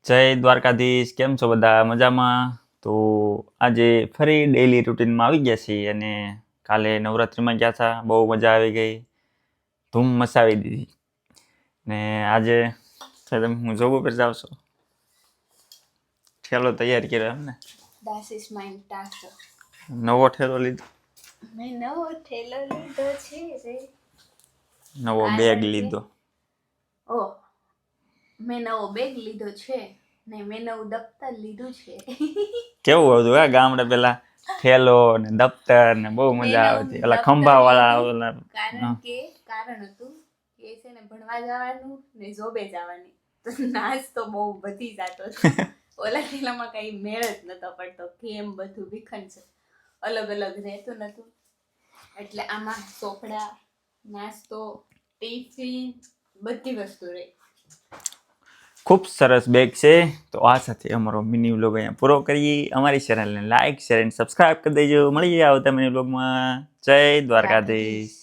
જય દ્વારકાધીશ. કેમ છો બધા? મજામાં? તો આજે ફરી ડેઈલી રૂટીનમાં આવી ગયા છીએ અને કાલે નવરાત્રિમાં ગયા હતા, બહુ મજા આવી ગઈ, ધૂમ મચાવી દીધી. ને આજે તમે હું જોબ ઉપર જાઉં છું, ઠેલો તૈયાર કર્યો એમ ને? That is my task. નવો ઠેલો લીધો, મેં નવો થેલો લીધો છે રે. નવો બેગ લીધો. ઓહ, મેં નવો બેગ લીધો છે ને મેં નવું દફતર લીધું છે. કેવું હતું હે ગામડે પેલા ઠેલો ને દફતર ને બહુ મજા આવતી, ઓલા ખંભા વાળા ઓલા. કારણ હતું કે છે ને ભણવા જવાનું ને જોબે જવાની, તો નાસ્તો બહુ વધી જતો હતો. ઓલા થેલામાં કઈ મેળ જ નતો પડતો, કેમ બધું વિખંડ છે, અલગ અલગ રહેતું નતું. એટલે આમાં ચોપડા, નાસ્તો, ટિફિન બધી વસ્તુ રહી. ખૂબ સરસ બેગ છે. તો આ સાથે અમારો મિની વ્લોગ અહીંયા પૂરો કરીએ. અમારી ચેનલને લાઈક, શેર અને સબસ્ક્રાઈબ કરી દેજો. મળી આવતા મિની વ્લોગમાં. જય દ્વારકાધીશ.